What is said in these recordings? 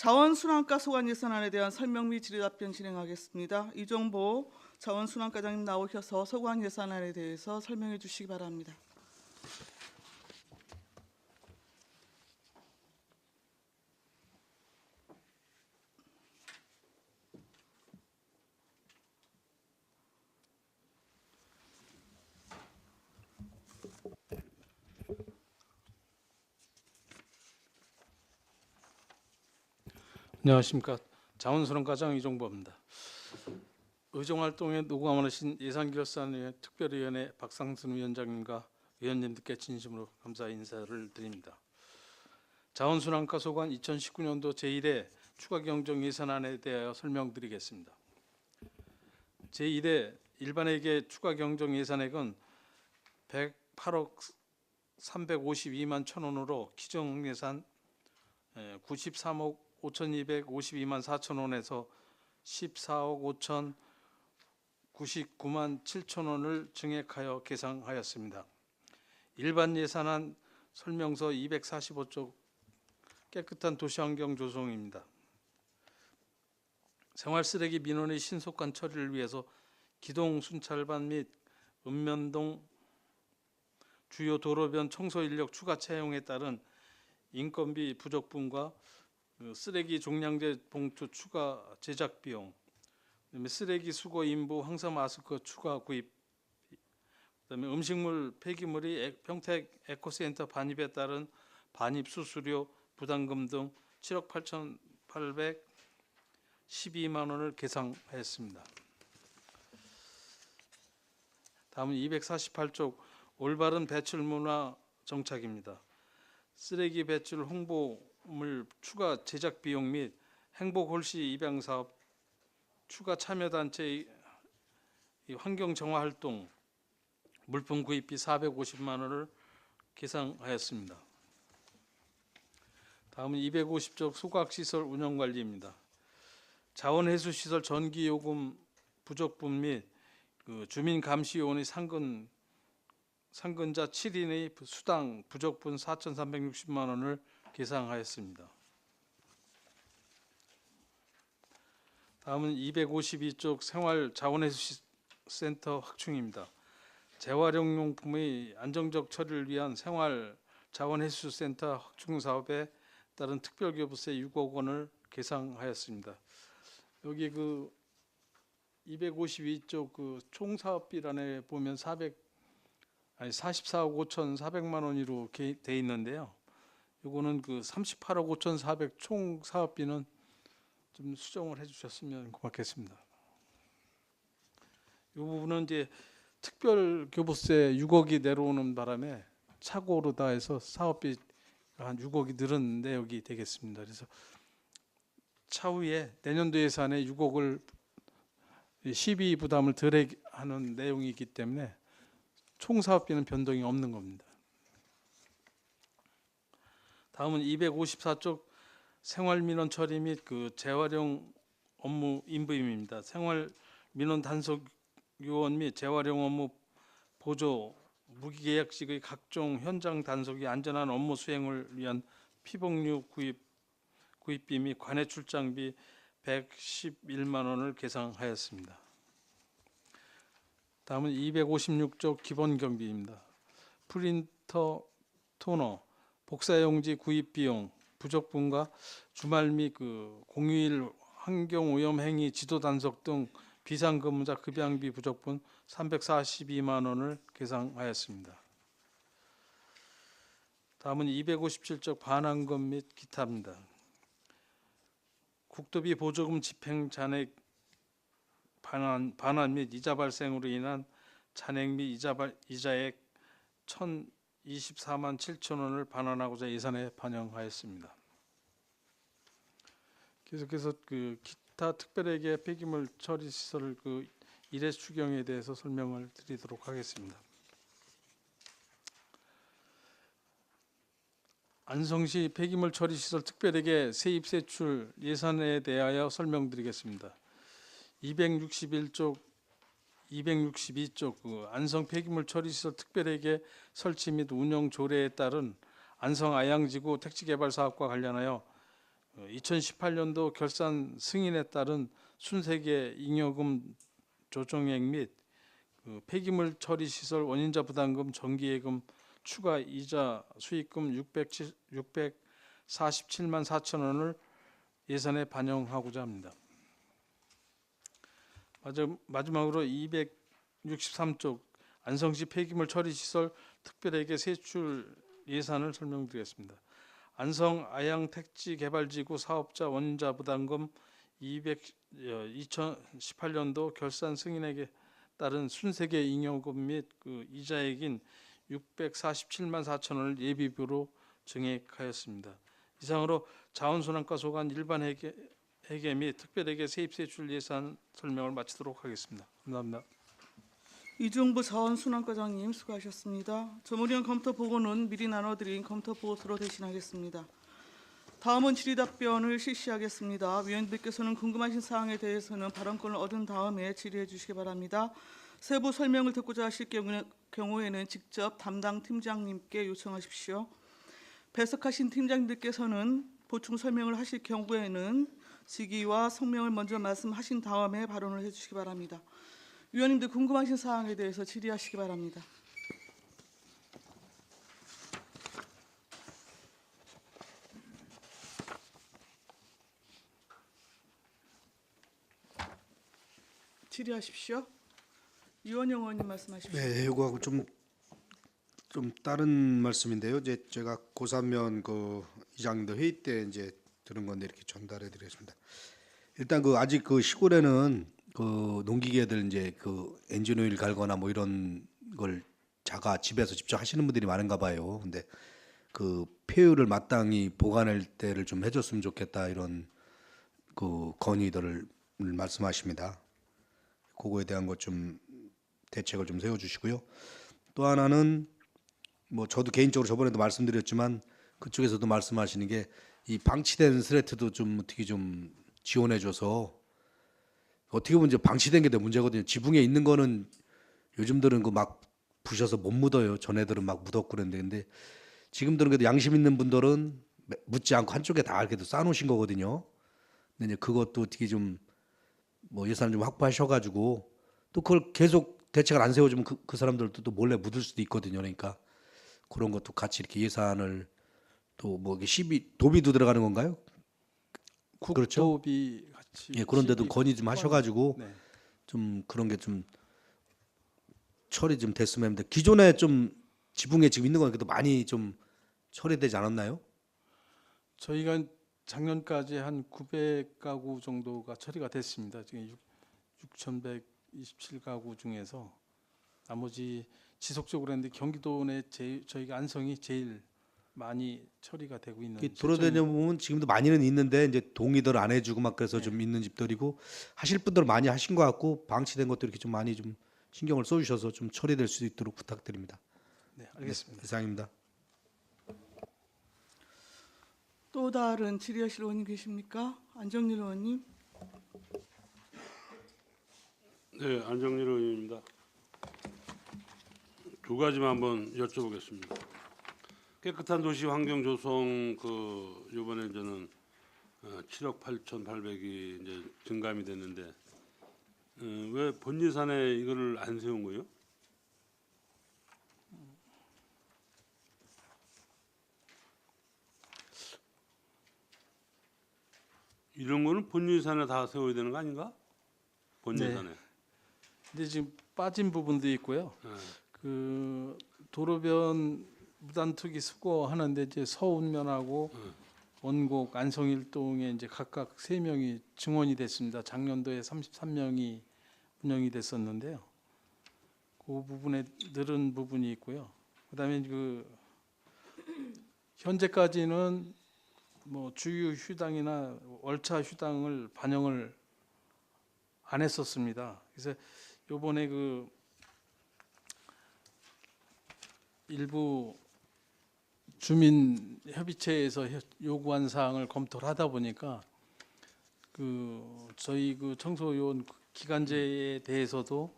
자원순환과 소관 예산안에 대한 설명 및 질의답변 진행하겠습니다. 이종보 자원순환과장님 나오셔서 소관 예산안에 대해서 설명해 주시기 바랍니다. 안녕하십니까. 자원순환과장 이종보입니다. 의정활동에 노고하신 예산결산위원회 특별위원회 박상순 위원장님과 위원님들께 진심으로 감사 인사를 드립니다. 자원순환과 소관 2019년도 제1회 추가경정 예산안에 대하여 설명드리겠습니다. 제1회 일반회계 추가경정 예산액은 108억 352만 1,000원으로 기정예산 93억 5,252만 4천 원에서 14억 5,099만 7천 원을 증액하여 계상하였습니다. 일반 예산안 설명서 245쪽 깨끗한 도시환경 조성입니다. 생활쓰레기 민원의 신속한 처리를 위해서 기동 순찰반 및 읍면동 주요 도로변 청소 인력 추가 채용에 따른 인건비 부족분과 쓰레기 종량제 봉투 추가 제작 비용, 그다음에 쓰레기 수거 인부 황사 마스크 추가 구입, 그다음에 음식물 폐기물이 평택 에코센터 반입에 따른 반입 수수료 부담금 등 7억 8,812만 원을 계상하였습니다. 다음은 248쪽 올바른 배출 문화 정착입니다. 쓰레기 배출 홍보물 추가 제작 비용 및 행복 홀씨 입양 사업 추가 참여 단체 환경 정화 활동 물품 구입비 450만 원을 계상하였습니다. 다음은 250쪽 소각시설 운영 관리입니다. 자원해수시설 전기요금 부족분 및 주민감시요원의 상근자 7인의 수당 부족분 4,360만 원을 계상하였습니다. 다음은 252쪽 생활자원해수센터 확충입니다. 재활용용품의 안정적 처리를 위한 생활자원해수센터 확충 사업에 따른 특별교부세 6억 원을 계상하였습니다. 여기 252쪽 총사업비란에 보면 44억 5,400만 원으로 돼 있는데요. 요거는 38억 5,400 총 사업비는 좀 수정을 해주셨으면 고맙겠습니다. 이 부분은 이제 특별 교부세 6억이 내려오는 바람에 착오로 다 해서 사업비 한 6억이 늘은 내역이 되겠습니다. 그래서 차후에 내년도 예산에 6억을 시비 부담을 덜 하는 내용이기 때문에 총 사업비는 변동이 없는 겁니다. 다음은 254쪽 생활민원 처리 및 재활용 업무 인부임입니다. 생활민원 단속 요원 및 재활용 업무 보조 무기계약직의 각종 현장 단속이 안전한 업무 수행을 위한 피복류 구입비 및 관해 출장비 111만 원을 계상하였습니다. 다음은 256쪽 기본경비입니다. 프린터, 토너, 복사용지 구입 비용 부족분과 주말 및 공휴일 환경오염 행위 지도 단속 등 비상근무자 급여비 부족분 342만 원을 계상하였습니다. 다음은 257쪽 반환금 및 기타입니다. 국도비 보조금 집행 잔액 반환 및 이자 발생으로 인한 잔액 및 이자액 1,024만 7천 원을 반환하고자 예산에 반영하였습니다. 계속해서 기타 특별회계 폐기물 처리 시설 일회 추경에 대해서 설명을 드리도록 하겠습니다. 안성시 폐기물 처리 시설 특별회계 세입 세출 예산에 대하여 설명드리겠습니다. 262쪽 안성 폐기물 처리시설 특별회계 설치 및 운영 조례에 따른 안성 아양지구 택지개발 사업과 관련하여 2018년도 결산 승인에 따른 순세계 잉여금 조정액 및 폐기물 처리 시설 원인자 부담금 정기예금 추가 이자 수익금 647만 4천 원을 예산에 반영하고자 합니다. 마지막으로 263쪽 안성시 폐기물 처리 시설 특별회계 세출 예산을 설명드리겠습니다. 안성 아양 택지개발지구 사업자 원인자 부담금 2018년도 결산 승인액에 따른 순세계 잉여금 및 이자액인 647만 4천 원을 예비비로 증액하였습니다. 이상으로 자원순환과 소관 일반 회계 및 특별회계 세입세출 예산 설명을 마치도록 하겠습니다. 감사합니다. 이중부 자원순환과장님 수고하셨습니다. 조문위원 검토 보고는 미리 나눠드린 검토 보고서로 대신하겠습니다. 다음은 질의답변을 실시하겠습니다. 위원님들께서는 궁금하신 사항에 대해서는 발언권을 얻은 다음에 질의해 주시기 바랍니다. 세부 설명을 듣고자 하실 경우에는 직접 담당 팀장님께 요청하십시오. 배석하신 팀장님들께서는 보충 설명을 하실 경우에는 직위와 성명을 먼저 말씀하신 다음에 발언을 해주시기 바랍니다. 위원님들 궁금하신 사항에 대해서 질의하시기 바랍니다. 질의하십시오. 이원영 의원님 말씀하십시오. 네, 요거하고 좀 다른 말씀인데요. 이제 제가 고산면 이장님들 회의 때 이제 들은 건데 이렇게 전달해 드리겠습니다. 일단 아직 시골에는 농기계들 이제 엔진오일 갈거나 뭐 이런 걸 자가 집에서 직접 하시는 분들이 많은가 봐요. 근데 폐유를 마땅히 보관할 때를 좀 해줬으면 좋겠다 이런 건의들을 말씀하십니다. 그거에 대한 것 좀 대책을 좀 세워주시고요. 또 하나는 뭐 저도 개인적으로 저번에도 말씀드렸지만 그쪽에서도 말씀하시는 게 이 방치된 슬레트도 좀 어떻게 좀 지원해줘서 어떻게 보면 이제 방치된 게 더 문제거든요. 지붕에 있는 거는 요즘들은 막 부셔서 못 묻어요. 전에들은 막 묻었고 그랬는데 근데 지금들은 그래도 양심 있는 분들은 묻지 않고 한쪽에 다 이렇게 쌓아놓으신 거거든요. 근데 이제 그것도 어떻게 좀 뭐 예산을 좀 확보하셔가지고 또 그걸 계속 대책을 안 세워주면 그 사람들도 또 몰래 묻을 수도 있거든요. 그러니까 그런 것도 같이 이렇게 예산을 또 뭐 도비도 들어가는 건가요? 그렇죠. 국도비 같이 예, 그런 데도 건의 좀 하셔가지고 네. 좀 그런 게 좀 처리 좀 됐으면 합니다. 기존에 좀 지붕에 지금 있는 건 그래도 많이 좀 처리되지 않았나요? 저희가 작년까지 한 900가구 정도가 처리가 됐습니다. 지금 6,127가구 중에서 나머지 지속적으로 했는데 경기도 내 저희가 안성이 제일 많이 처리가 되고 있는 돌아다녀 보면 지금도 많이는 있는데 이제 동의들 안 해주고 막 그래서 좀 있는 집들이고 하실 분들 많이 하신 것 같고 방치된 것도 이렇게 좀 많이 좀 신경을 써주셔서 좀 처리될 수 있도록 부탁드립니다. 네, 알겠습니다. 네, 이상입니다. 또 다른 질의하실 의원님 계십니까? 안정일 의원님. 네, 안정일 의원입니다. 두 가지만 한번 여쭤보겠습니다. 깨끗한 도시 환경 조성 이번에 저는 7억 8,800이 이제 증감이 됐는데 왜 본 예산에 이거를 안 세운 거예요? 이런 거는 본 예산에 다 세워야 되는 거 아닌가? 본 네. 예산에. 근데 지금 빠진 부분도 있고요. 네. 도로변 무단투기 수거하는데 이제 서운면하고 원곡 안성일동에 이제 각각 3명이 증원이 됐습니다. 작년도에 33명이 운영이 됐었는데요. 그 부분에 늘은 부분이 있고요. 그다음에 현재까지는 뭐 주유 휴당이나 월차 휴당을 반영을 안 했었습니다. 그래서 요번에 일부 주민협의체에서 요구한 사항을 검토를 하다 보니까 저희 청소요원 기간제에 대해서도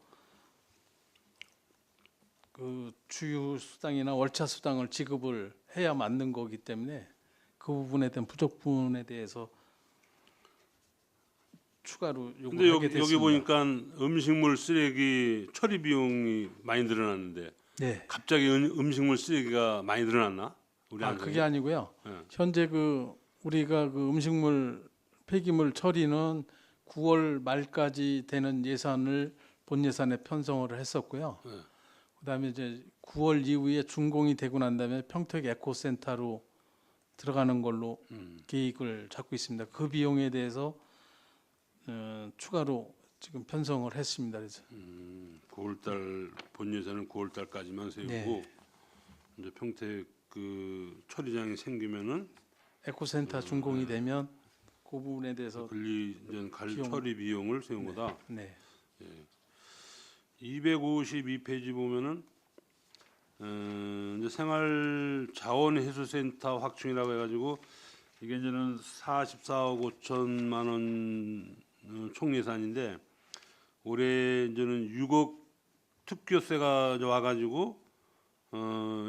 주유 수당이나 월차 수당을 지급을 해야 맞는 거기 때문에 그 부분에 대한 부족 부분에 대해서 추가로 근데 요구하게 여기 됐습니다. 보니까 음식물 쓰레기 처리 비용이 많이 늘어났는데 네. 갑자기 음식물 쓰레기가 많이 늘어났나? 우리 안성에? 그게 아니고요. 예. 현재 우리가 음식물 폐기물 처리는 9월 말까지 되는 예산을 본 예산에 편성을 했었고요. 네. 그다음에 이제 9월 이후에 준공이 되고 난 다음에 평택 에코센터로 들어가는 걸로 계획을 잡고 있습니다. 그 비용에 대해서 추가로 지금 편성을 했습니다. 그래서 9월달 본 예산은 9월달까지만 세우고 네. 이제 평택 그 처리장이 생기면은 에코센터 준공이 되면 그 부분에 대해서 관리전 비용. 처리 비용을 세운 거다. 네. 252페이지 보면은 이제 생활자원해소센터 확충이라고 해가지고 이게 이제는 44억 5천만 원 총 예산인데 올해 이제는 6억 특교세가 이제 와가지고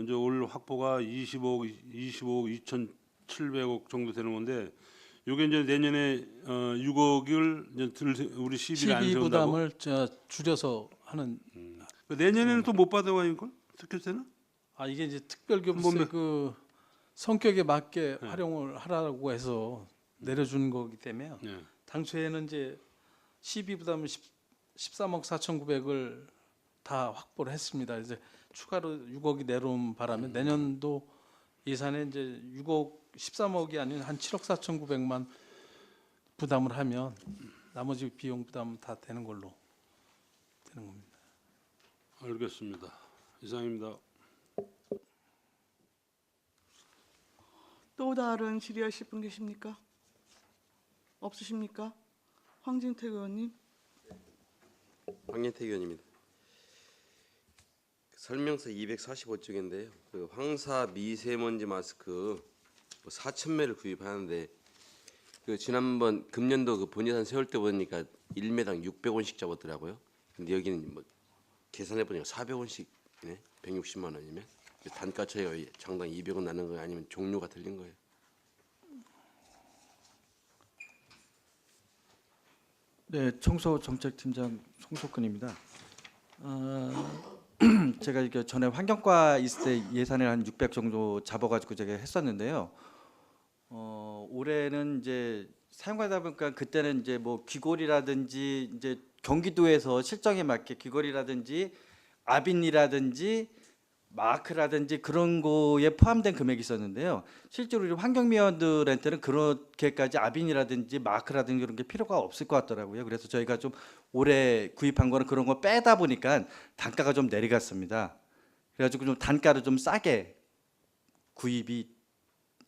이제 올 확보가 25억 2,700억 정도 되는 건데 요게 이제 내년에 6억을 이제 우리 시비를 안 시비 세운다고. 부담을 줄여서 하는 내년에는 또 못 받아와 이걸 특교세는? 이게 이제 특별교부세 뭔데? 성격에 맞게 활용을 하라고 해서 내려준 거기 때문에 네. 당초에는 이제 시비 부담을 13억 4,900을 다 확보를 했습니다. 이제 추가로 6억이 내려온 바람에 내년도 예산에 이제 13억이 아닌 한 7억 4,900만 부담을 하면 나머지 비용 부담 다 되는 걸로 되는 겁니다. 알겠습니다. 이상입니다. 또 다른 질의하실 분 계십니까? 없으십니까? 황진택 의원님. 황진택 의원입니다. 설명서 245쪽인데요. 그 황사 미세먼지 마스크 4,000매를 구입하는데 그 지난번 금년도 그 본예산 세울 때 보니까 1매당 600원씩 잡았더라고요. 근데 여기는 뭐 계산해 보니까 400원씩이네. 160만 원이면 단가 차이가 장당 200원 나는 거예요? 아니면 종류가 틀린 거예요? 네, 청소정책팀장 송석근입니다. 제가 이게 전에 환경과 있을 때 예산을 한 600 정도 잡아가지고 제가 했었는데요. 올해는 이제 사용하다 보니까 그때는 이제 뭐 귀걸이라든지 이제 경기도에서 실정에 맞게 귀걸이라든지 아빈이라든지 마크라든지 그런 거에 포함된 금액이 있었는데요. 실제로 우리 환경미화원들한테는 그렇게까지 아빈이라든지 마크라든지 그런 게 필요가 없을 것 같더라고요. 그래서 저희가 좀 올해 구입한 거는 그런 거 빼다 보니까 단가가 좀 내려갔습니다. 그래가지고 좀 단가를 좀 싸게 구입이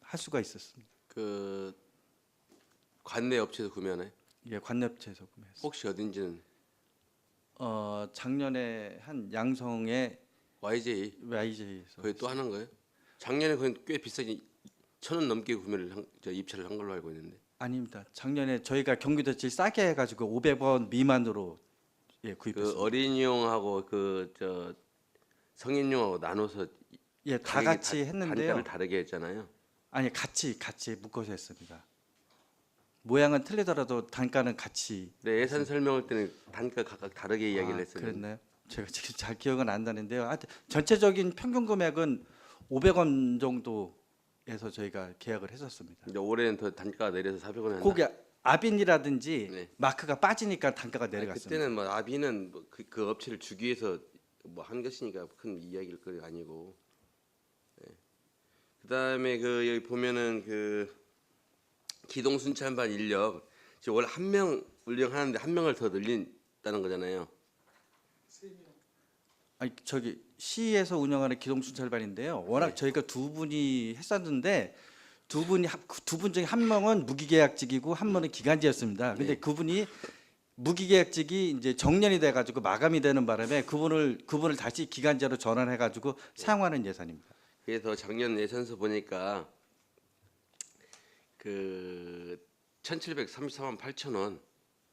할 수가 있었습니다. 그 관내 업체에서 구매하나요? 예, 관납체에서 구매했습니다. 혹시 어딘지는 작년에 한 양성의 YJ에서 거의 또 하는 거예요? 작년에 거의 꽤 비싸게 1,000원 넘게 입찰을 한 걸로 알고 있는데. 아닙니다. 작년에 저희가 경기도치 싸게 해가지고 500원 미만으로 구입했습니다. 그 어린이용하고 그 성인용하고 나눠서 예, 다 같이 했는데요. 단가를 다르게 했잖아요. 아니 같이 묶어서 했습니다. 모양은 틀리더라도 단가는 같이. 네, 예산 설명할 때는 단가 각각 다르게 이야기를 했어요. 그랬나요? 제가 지금 잘 기억은 안 나는데요. 하여튼 전체적인 평균 금액은 500원 정도에서 저희가 계약을 했었습니다. 근데 올해는 더 단가가 내려서 400원 한다. 거기 아빈이라든지 네. 마크가 빠지니까 단가가 아니, 내려갔습니다. 그때는 뭐 아비는 뭐 그 업체를 주기 위해서 뭐 한 것이니까 큰 이야기일 거 아니고. 네. 그다음에 그 여기 보면은 그 기동 순찰반 인력 지금 원래 한 명 운영하는데 한 명을 더 늘린다는 거잖아요. 아니 저기 시에서 운영하는 기동순찰반인데요. 워낙 저희가 두 분이 했었는데 두 분 중에 한 명은 무기계약직이고 한 명은 기간제였습니다. 근데 네. 그분이 무기계약직이 이제 정년이 돼가지고 마감이 되는 바람에 그분을 다시 기간제로 전환해가지고 사용하는 예산입니다. 그래서 작년 예산서 보니까 그 1,733만 8천 원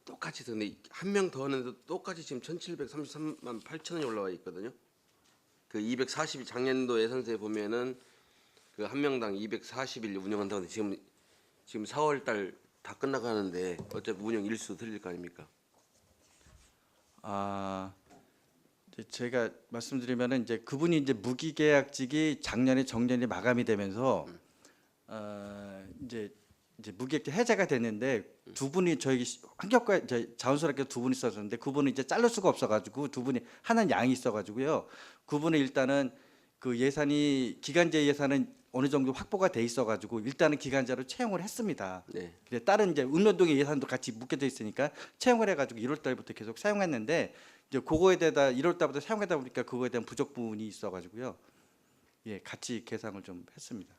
똑같이 근데 한 명 더 하는데 똑같이 지금 1,733만 8천 원이 올라와 있거든요. 그 240이 작년도 예산서에 보면은 그 한 명당 240일 운영한다는데 지금 4월 달 다 끝나가는데 어차피 운영 일수 틀릴 거 아닙니까? 아, 이제 제가 말씀드리면은 이제 그분이 이제 무기계약직이 작년에 정년이 마감이 되면서 이제 무기계약직 해제가 됐는데 두 분이 저희 환경과 자원수락교 두 분이 있었는데 그분은 이제 자를 수가 없어가지고 두 분이 하는 양이 있어가지고요. 그분은 일단은 그 예산이 기간제 예산은 어느 정도 확보가 돼 있어가지고 일단은 기간제로 채용을 했습니다. 네. 근데 다른 이제 읍면동의 예산도 같이 묶여져 있으니까 채용을 해가지고 1월 달부터 계속 사용했는데 이제 그거에 대해서 1월 달부터 사용하다 보니까 그거에 대한 부족 부분이 있어가지고요. 예, 같이 계상을 좀 했습니다.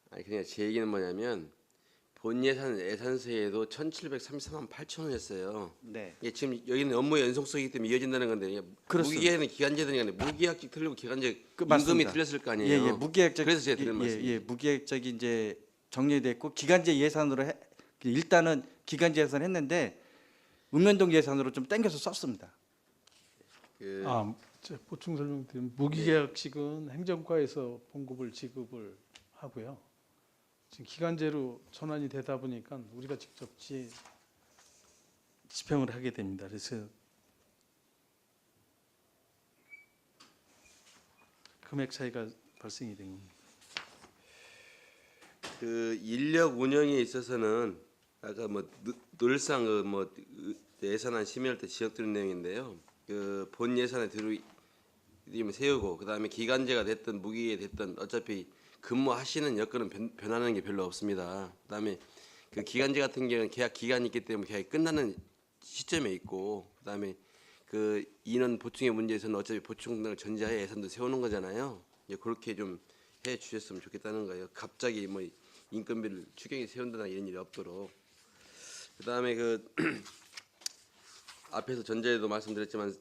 아니 그냥 제 얘기는 뭐냐면 본 예산서에도 1,733만 8천 원이었어요. 네. 예, 지금 여기는 업무 연속성이기 때문에 이어진다는 건데 그렇습니다. 무기계약은 기간제되니까 무기계약직 틀리고 기간제 그 임금이 맞습니다. 틀렸을 거 예, 아니에요. 예, 무계획적 그래서 제가 드린 말씀. 예, 무계획적이 이제 정리됐고 기간제 예산으로 일단은 기간제 예산 했는데 읍면동 예산으로 좀 땡겨서 썼습니다. 그, 제가 보충 설명드리면 무기계약직은 행정과에서 봉급을 지급을 하고요. 지금 기간제로 전환이 되다 보니까 우리가 직접 집행을 하게 됩니다. 그래서 금액 차이가 발생이 된 겁니다. 그 인력 운영에 있어서는 아까 뭐 늘상 그뭐 예산안 심의할 때 지적드린 내용인데요. 그 본 예산에 들이면 세우고 그다음에 기간제가 됐든 무기계 됐든 어차피 근무하시는 여건은 변하는 게 별로 없습니다. 그다음에 그 기간제 같은 경우는 계약 기간이 있기 때문에 계약이 끝나는 시점에 있고 그다음에 그 인원 보충의 문제에서는 어차피 보충을 전제하에 예산도 세우는 거잖아요. 이제 그렇게 좀 해 주셨으면 좋겠다는 거예요. 갑자기 뭐 인건비를 추경에 세운다나 이런 일이 없도록. 그다음에 그 앞에서 전제에도 말씀드렸지만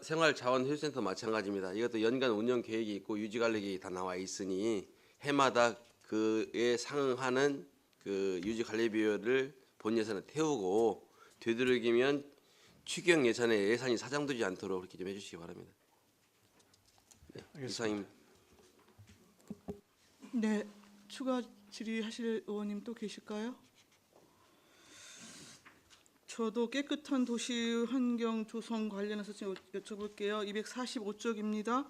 생활자원회수센터 마찬가지입니다. 이것도 연간 운영 계획이 있고 유지 관리 계획이 다 나와 있으니 해마다 그에 상응하는 그 유지 관리 비율을 본 예산에 태우고 되도록이면 추경 예산에 예산이 사장되지 않도록 그렇게 좀 해주시기 바랍니다. 네, 이상입니다. 네, 추가 질의하실 의원님 또 계실까요? 저도 깨끗한 도시 환경 조성 관련해서 지금 여쭤볼게요. 245쪽입니다.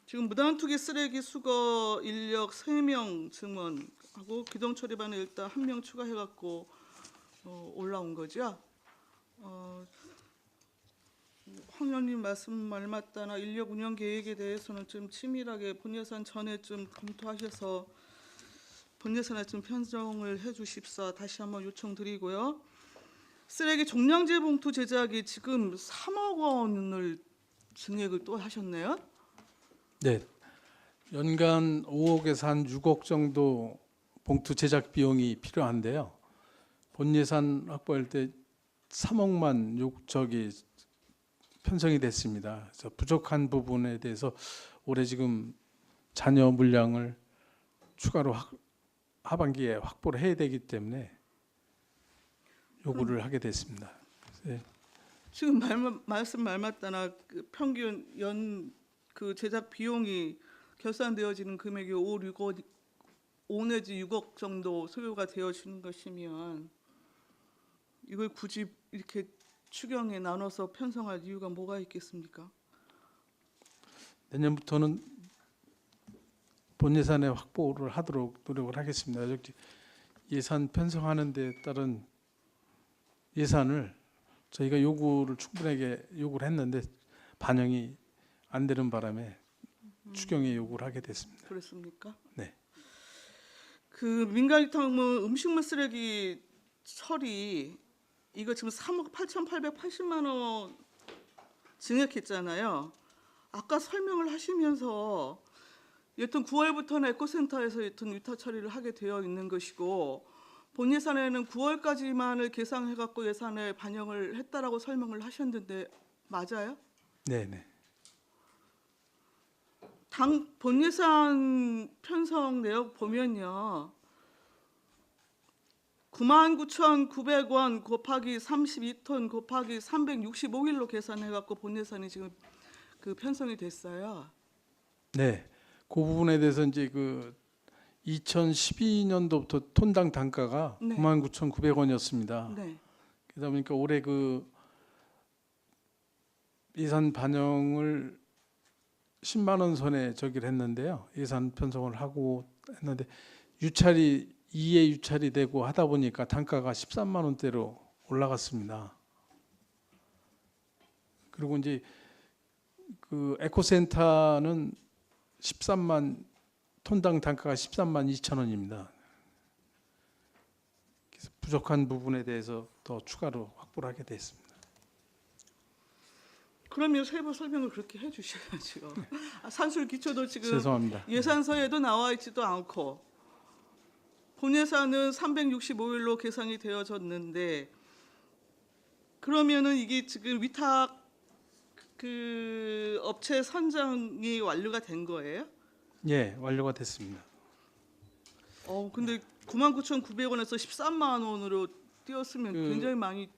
지금 무단투기 쓰레기 수거 인력 3명 증원하고 기동 처리반에 일단 1명 추가해갖고 올라온 거죠. 황 의원님 말씀 말 맞다나 인력 운영 계획에 대해서는 좀 치밀하게 본 예산 전에 좀 검토하셔서 본 예산에 좀 편성을 해주십사 다시 한번 요청드리고요. 쓰레기 종량제 봉투 제작이 지금 3억 원을 증액을 또 하셨네요. 네, 연간 5억에서 한 6억 정도 봉투 제작 비용이 필요한데요. 본 예산 확보할 때 3억만 편성이 됐습니다. 그래서 부족한 부분에 대해서 올해 지금 잔여 물량을 추가로 하반기에 확보를 해야 되기 때문에 요구를 하게 됐습니다. 네. 지금 말씀 말 맞다나 그 평균 연 그 제작 비용이 결산되어지는 금액이 5 내지 6억 정도 소요가 되어지는 것이면 이걸 굳이 이렇게 추경에 나눠서 편성할 이유가 뭐가 있겠습니까? 내년부터는 본 예산에 확보를 하도록 노력을 하겠습니다. 예산 편성하는 데 따른 예산을 저희가 충분하게 요구를 했는데 반영이 안 되는 바람에 추경에 요구를 하게 됐습니다. 그렇습니까? 네. 그 민간유통물 음식물 쓰레기 처리 이거 지금 3억 8,880만 원 증액했잖아요. 아까 설명을 하시면서 여튼 9월부터는 에코센터에서 여튼 유타 처리를 하게 되어 있는 것이고 본 예산에는 9월까지만을 계상해갖고 예산에 반영을 했다라고 설명을 하셨는데 맞아요? 네. 당 본 예산 편성 내역 보면요. 99,900원 곱하기 32톤 곱하기 365일로 계산해갖고 본 예산이 지금 그 편성이 됐어요. 네, 그 부분에 대해서 이제 그 2012년도부터 톤당 단가가 네. 99,900원이었습니다. 네. 그러다 보니까 올해 그 예산 반영을 10만 원 선에 저기를 했는데요. 예산 편성을 하고 했는데 유찰이 2회 유찰이 되고 하다 보니까 단가가 13만 원대로 올라갔습니다. 그리고 이제 그 에코센터는 13만 톤당 단가가 13만 2천 원입니다. 그래서 부족한 부분에 대해서 더 추가로 확보를 하게 됐습니다. 그러면 세부 설명을 그렇게 해주셔야죠. 산술 기초도 지금 죄송합니다. 예산서에도 나와 있지도 않고 본 예산은 365일로 계산이 되어졌는데 그러면은 이게 지금 위탁 그 업체 선정이 완료가 된 거예요? 예, 완료가 됐습니다. 근데 99,900원에서 13만 원으로 뛰었으면 그- 굉장히 많이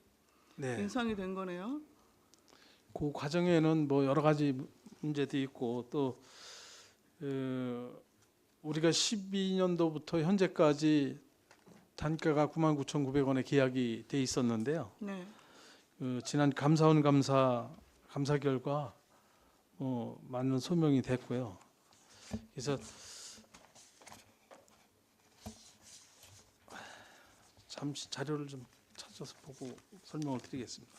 네. 인상이 된 거네요. 그 과정에는 뭐 여러 가지 문제도 있고 또 우리가 12년도부터 현재까지 단가가 99,900원에 계약이 돼 있었는데요. 네. 지난 감사원 감사 결과 맞는 소명이 됐고요. 그래서 잠시 자료를 좀 찾아서 보고 설명을 드리겠습니다.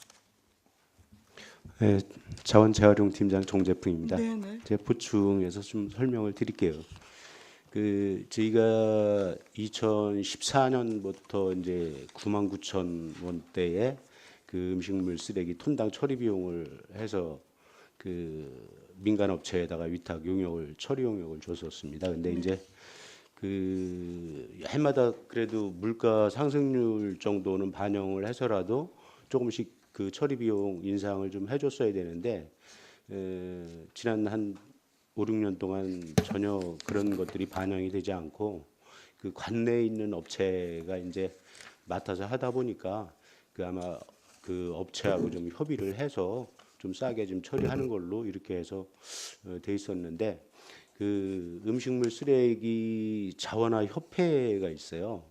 네, 자원재활용 팀장 정재풍입니다. 네네. 제가 보충해서 좀 설명을 드릴게요. 저희가 2014년부터 이제 99,000원대의 그 음식물 쓰레기 톤당 처리 비용을 해서 그 민간 업체에다가 위탁 용역을 처리 용역을 줬었습니다. 근데 이제 그 해마다 그래도 물가 상승률 정도는 반영을 해서라도 조금씩 그 처리 비용 인상을 좀 해줬어야 되는데 지난 한 5, 6년 동안 전혀 그런 것들이 반영이 되지 않고 그 관내에 있는 업체가 이제 맡아서 하다 보니까 그 아마 그 업체하고 좀 협의를 해서 좀 싸게 좀 처리하는 걸로 이렇게 해서 돼 있었는데 그 음식물 쓰레기 자원화 협회가 있어요.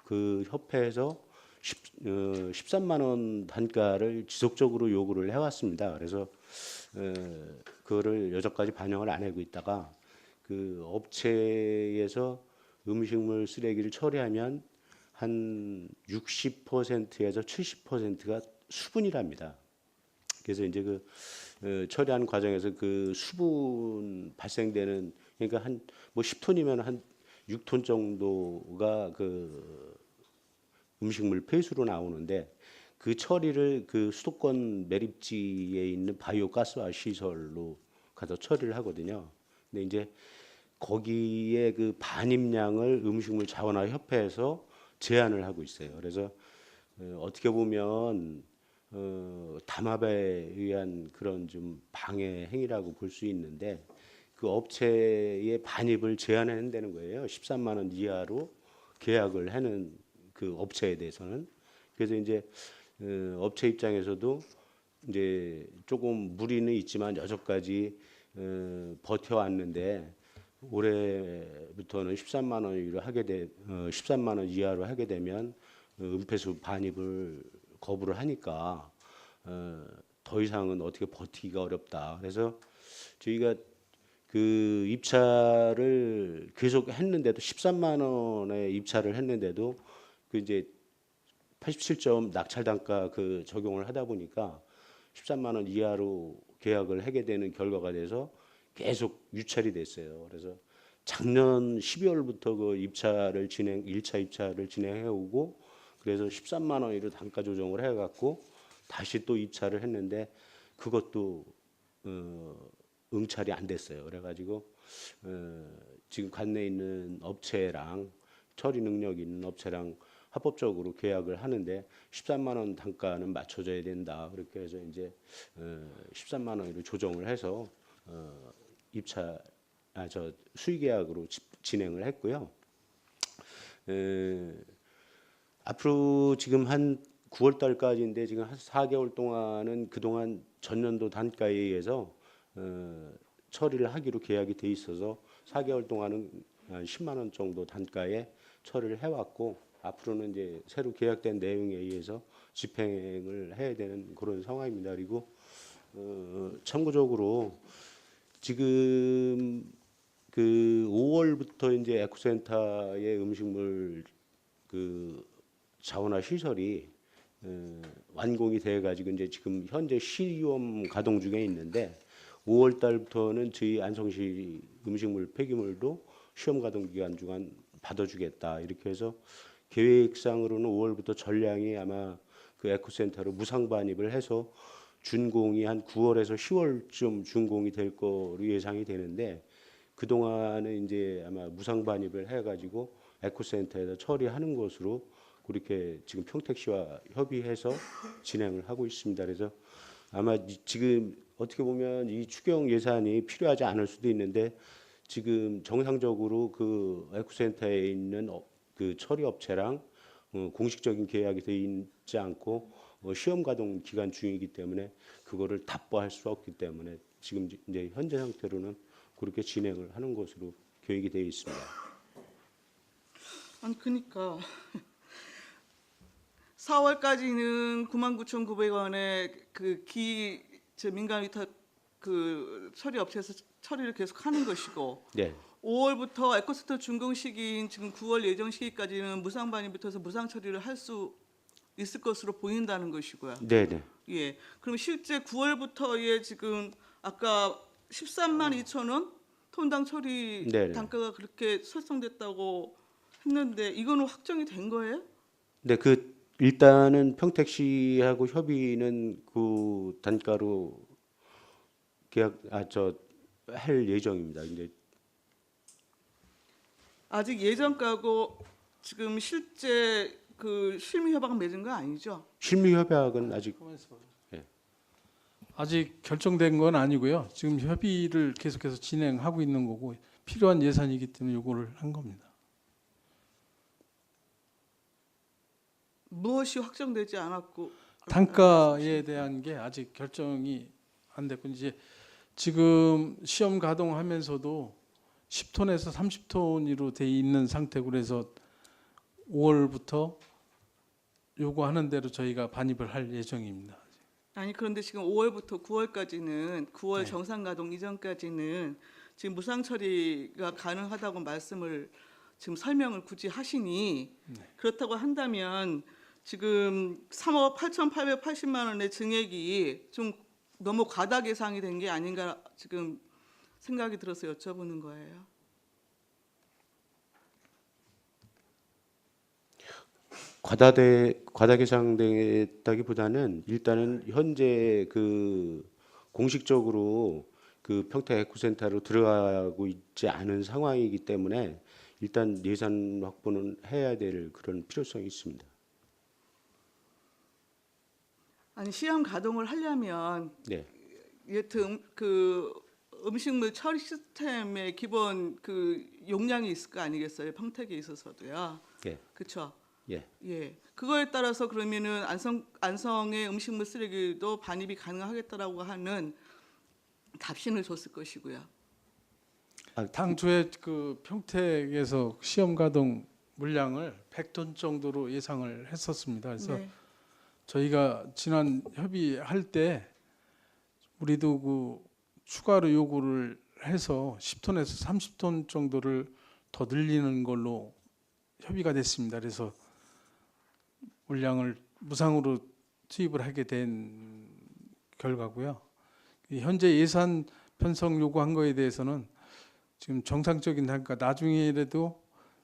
그 협회에서 13만 원 단가를 지속적으로 요구를 해왔습니다. 그래서 그거를 여전까지 반영을 안 하고 있다가 그 업체에서 음식물 쓰레기를 처리하면 한 60%에서 70%가 수분이랍니다. 그래서 이제 그 처리하는 과정에서 그 수분 발생되는 그러니까 한 뭐 10톤이면 한 6톤 정도가 그 음식물 폐수로 나오는데 그 처리를 그 수도권 매립지에 있는 바이오 가스화 시설로 가서 처리를 하거든요. 근데 이제 거기에 그 반입량을 음식물 자원화 협회에서 제한을 하고 있어요. 그래서 어떻게 보면 담합에 의한 그런 좀 방해 행위라고 볼 수 있는데 그 업체의 반입을 제한한다는 거예요. 13만 원 이하로 계약을 하는 그 업체에 대해서는. 그래서 이제 업체 입장에서도 이제 조금 무리는 있지만 여전까지 버텨왔는데 올해부터는 13만 원 이하로 13만 원 이하로 하게 되면 은폐수 반입을 거부를 하니까 더 이상은 어떻게 버티기가 어렵다. 그래서 저희가 그 입찰을 계속 했는데도 13만 원에 입찰을 했는데도 그 이제 87점 낙찰 단가 그 적용을 하다 보니까 13만 원 이하로 계약을 하게 되는 결과가 돼서 계속 유찰이 됐어요. 그래서 작년 12월부터 그 1차 입찰을 진행해 오고 그래서 13만 원으로 단가 조정을 해 갖고 다시 또 입찰을 했는데 그것도 응찰이 안 됐어요. 그래 가지고 지금 관내에 있는 업체랑 처리 능력 있는 업체랑 합법적으로 계약을 하는데 13만 원 단가는 맞춰줘야 된다. 그렇게 해서 이제 13만 원으로 조정을 해서 수의 계약으로 진행을 했고요. 앞으로 지금 한 9월 달까지인데 지금 한 4개월 동안은 그동안 전년도 단가에 의해서 처리를 하기로 계약이 돼 있어서 4개월 동안은 한 10만 원 정도 단가에 처리를 해왔고 앞으로는 이제 새로 계약된 내용에 의해서 집행을 해야 되는 그런 상황입니다. 그리고 참고적으로 지금 그 5월부터 이제 에코센터의 음식물 그 자원화 시설이 완공이 돼 가지고 이제 지금 현재 시험 가동 중에 있는데 5월 달부터는 저희 안성시 음식물 폐기물도 시험 가동 기간 중간 받아주겠다 이렇게 해서 계획상으로는 5월부터 전량이 아마 그 에코센터로 무상 반입을 해서 준공이 한 9월에서 10월쯤 준공이 될 거로 예상이 되는데 그 동안은 이제 아마 무상 반입을 해가지고 에코센터에서 처리하는 것으로 그렇게 지금 평택시와 협의해서 진행을 하고 있습니다. 그래서 아마 지금 어떻게 보면 이 추경 예산이 필요하지 않을 수도 있는데 지금 정상적으로 그 에코센터에 있는 그 처리 업체랑 공식적인 계약이 돼 있지 않고 시험 가동 기간 중이기 때문에 그거를 답보할 수 없기 때문에 지금 이제 현재 상태로는 그렇게 진행을 하는 것으로 계획이 되어 있습니다. 아니 그러니까 4월까지는 99,900원의 저 민간 위탁 그 처리 업체에서 처리를 계속 하는 것이고 네, 5월부터 에코센터 준공 시기인 지금 9월 예정 시기까지는 무상 반입부터해서 무상 처리를 할 수 있을 것으로 보인다는 것이고요. 네, 네. 예. 그럼 실제 9월부터의 지금 아까 13만 2천 원 톤당 처리 네네. 단가가 그렇게 설정됐다고 했는데 이거는 확정이 된 거예요? 네, 그 일단은 평택시하고 협의는 그 단가로 계약 할 예정입니다. 이제 아직 예정가고 지금 실제 그 실무 협약 맺은 거 아니죠? 실무 협약은 아직 아직 결정된 건 아니고요. 지금 협의를 계속해서 진행하고 있는 거고 필요한 예산이기 때문에 요거를 한 겁니다. 무엇이 확정되지 않았고 단가에 대한 게 아직 결정이 안 됐고 이제 지금 시험 가동하면서도 10톤에서 30톤으로 돼 있는 상태고 그래서 5월부터 요구하는 대로 저희가 반입을 할 예정입니다. 아니 그런데 지금 5월부터 9월까지는 9월 네. 정상 가동 이전까지는 지금 무상 처리가 가능하다고 말씀을 지금 설명을 굳이 하시니 그렇다고 한다면 지금 3억 8,880만 원의 증액이 좀 너무 과다 계상이 된 게 아닌가 지금 생각이 들어서 여쭤보는 거예요. 과다 계상됐다기보다는 일단은 현재 그 공식적으로 그 평택 에코센터로 들어가고 있지 않은 상황이기 때문에 일단 예산 확보는 해야 될 그런 필요성이 있습니다. 아니 시험 가동을 하려면 네, 여튼 그 음식물 처리 시스템의 기본 그 용량이 있을 거 아니겠어요? 평택에 있어서도요. 예, 그렇죠. 예. 예. 그거에 따라서 그러면은 안성의 음식물 쓰레기도 반입이 가능하겠다라고 하는 답신을 줬을 것이고요. 당초에 그 평택에서 시험 가동 물량을 100톤 정도로 예상을 했었습니다. 그래서 네. 저희가 지난 협의할 때 우리도 그 추가로 요구를 해서 10톤에서 30톤 정도를 더 늘리는 걸로 협의가 됐습니다. 그래서 물량을 무상으로 투입을 하게 된 결과고요. 현재 예산 편성 요구한 거에 대해서는 지금 정상적인 단가 나중에라도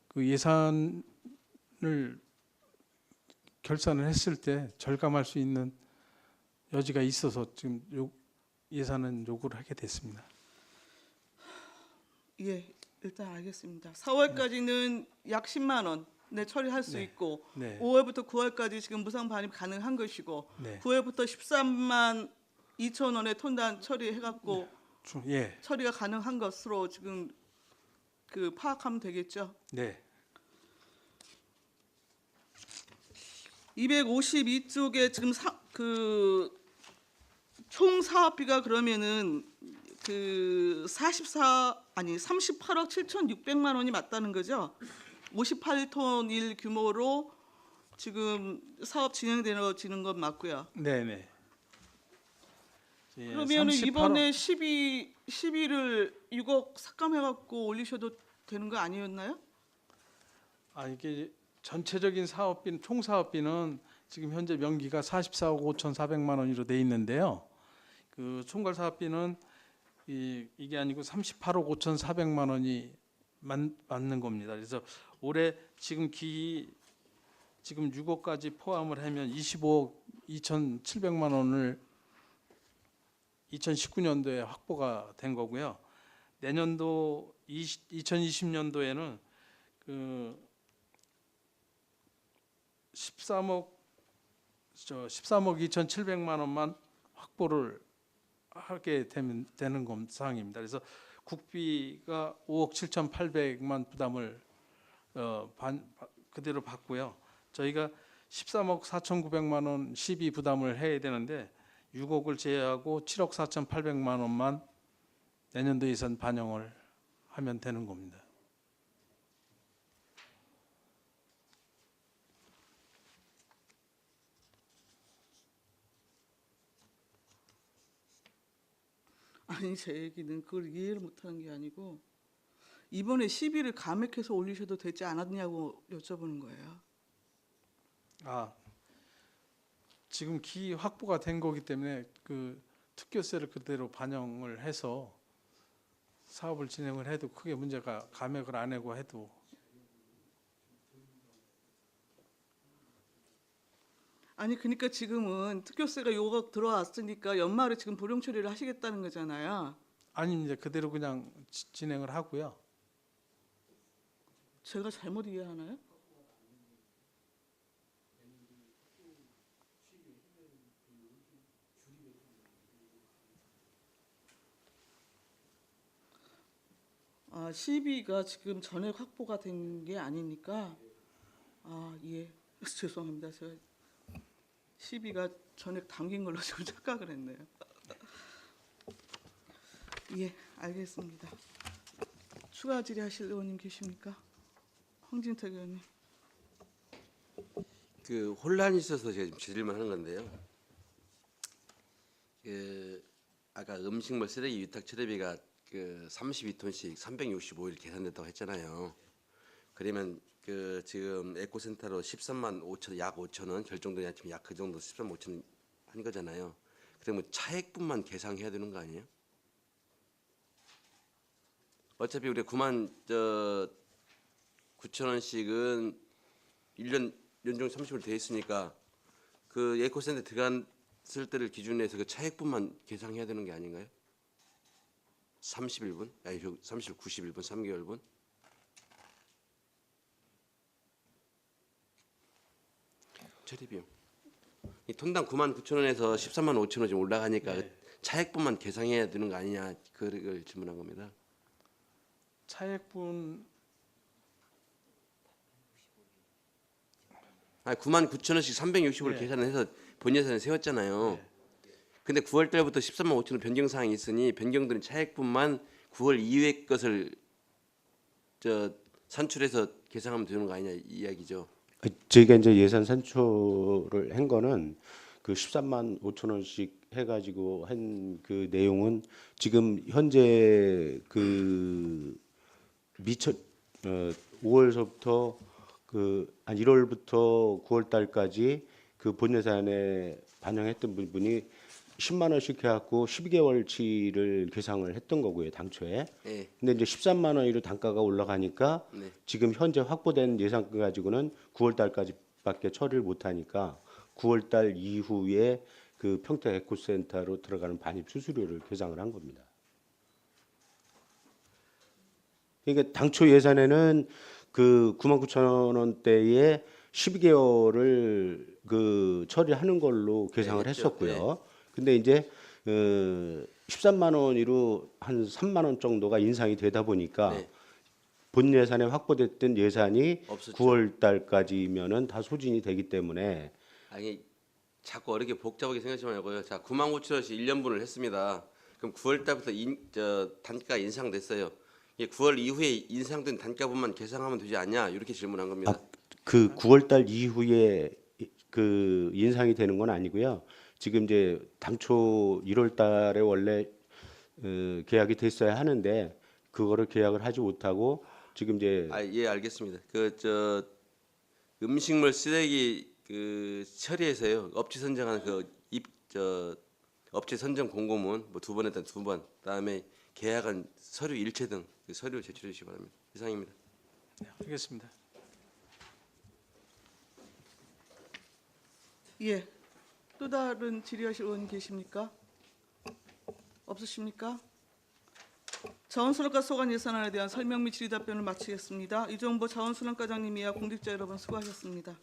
그 예산을 결산을 했을 때 절감할 수 있는 여지가 있어서 지금 예산은 요구를 하게 됐습니다. 예. 일단 알겠습니다. 4월까지는 약 10만 원 네, 처리할 수 네. 있고 네. 5월부터 9월까지 지금 무상 반입 가능한 것이고 네. 9월부터 13만 2천 원의 톤단 처리해갖고 예. 처리가 가능한 것으로 지금 그 파악하면 되겠죠. 네. 252쪽에 지금 총 사업비가 그러면은 그 38억 7,600만 원이 맞다는 거죠? 58톤 일 규모로 지금 사업 진행되어지는 건 맞고요. 네네. 예, 그러면은 38억 이번에 12를 6억 삭감해갖고 올리셔도 되는 거 아니었나요? 이게 전체적인 사업비 총 사업비는 지금 현재 명기가 44억 5,400만 원으로 돼 있는데요. 그 총괄 사업비는 이게 아니고 38억 5,400만 원이 맞는 겁니다. 그래서 올해 지금 지금 6억까지 포함을 하면 25억 2,700만 원을 2019년도에 확보가 된 거고요. 내년도 2020년도에는 그 13억 2,700만 원만 확보를 하게 되는 상황입니다. 그래서 국비가 5억 7,800만 부담을 그대로 받고요. 저희가 13억 4,900만 원 시비 부담을 해야 되는데 6억을 제외하고 7억 4,800만 원만 내년도 예산 반영을 하면 되는 겁니다. 아니 제 얘기는 그걸 이해를 못하는 게 아니고 이번에 시비를 감액해서 올리셔도 되지 않았냐고 여쭤보는 거예요. 지금 기 확보가 된 거기 때문에 그 특교세를 그대로 반영을 해서 사업을 진행을 해도 크게 문제가 감액을 안 하고 해도 아니 그러니까 지금은 특교세가 6억 들어왔으니까 연말에 지금 불용 처리를 하시겠다는 거잖아요. 아닙니다. 그대로 그냥 진행을 하고요. 제가 잘못 이해하나요? 시비가 지금 전액 확보가 된 게 아니니까 예. 죄송합니다. 제가 시비가 전액 담긴 걸로 지금 착각을 했네요. 예, 알겠습니다. 추가 질의하실 의원님 계십니까? 황진택 의원님. 그 혼란이 있어서 제가 지금 질문하는 건데요. 그 아까 음식물 쓰레기 위탁 처리비가 그 32톤씩 365일 계산됐다고 했잖아요. 그러면 그 지금 에코센터로 13만 5천 약 5천 원 결정되냐 지금 약 그 정도 13만 5천 원 한 거잖아요. 그러면 차액분만 계상해야 되는 거 아니에요? 어차피 우리 9만 9천 원씩은 1년 연중 30일 돼 있으니까 그 에코센터 들어갔을 때를 기준으로 해서 그 차액분만 계상해야 되는 게 아닌가요? 31분? 아니 91분 3개월분? 처리비용. 이 톤당 9만 9천 원에서 13만 5천 원 좀 올라가니까 네. 차액분만 계상해야 되는 거 아니냐 그걸 질문한 겁니다. 차액분 9만 9천 원씩 360을 네. 계산을 해서 본 예산에 세웠잖아요. 네. 근데 9월 달부터 13만 5천 원 변경 사항이 있으니 변경된 차액분만 9월 이후의 것을 산출해서 계산하면 되는 거 아니냐 이 이야기죠. 저희가 이제 예산 산출을 한 거는 그 13만 5천 원씩 해가지고 한 그 내용은 지금 현재 그 5월서부터 한 1월부터 9월 달까지 그 본 예산에 반영했던 부분이 10만 원씩 해갖고 12개월치를 계상을 했던 거고요 당초에. 예. 근데 이제 13만 원으로 단가가 올라가니까 네. 지금 현재 확보된 예산 가지고는 9월 달까지밖에 처리를 못 하니까 9월 달 이후에 그 평택 에코센터로 들어가는 반입 수수료를 계상을 한 겁니다. 그러니까 당초 예산에는 그 9만 9천 원대에 12개월을 그 처리하는 걸로 계상을 네, 했죠. 했었고요. 근데 이제 13만 원으로 한 3만 원 정도가 인상이 되다 보니까 네. 본 예산에 확보됐던 예산이 없었죠. 9월 달까지면은 다 소진이 되기 때문에 아니 자꾸 어렵게 복잡하게 생각하지 말고요. 자 9만 9천 원씩 1년분을 했습니다. 그럼 9월 달부터 단가가 인상됐어요. 이게 9월 이후에 인상된 단가분만 계산하면 되지 않냐 이렇게 질문한 겁니다. 그 9월 달 이후에 그 인상이 되는 건 아니고요. 지금 이제 당초 1월 달에 원래 계약이 됐어야 하는데 그거를 계약을 하지 못하고 지금 이제 예, 알겠습니다. 음식물 쓰레기 처리해서요. 업체 선정하는 업체 선정 공고문 뭐 2번 했다 2번. 그다음에 계약안 서류 일체 등 그 서류 제출해 주시기 바랍니다. 이상입니다. 네, 알겠습니다. 예. 또 다른 질의하실 의원 계십니까? 없으십니까? 자원순환과 소관 예산안에 대한 설명 및 질의 답변을 마치겠습니다. 이종보 자원순환과장님이야 공직자 여러분 수고하셨습니다.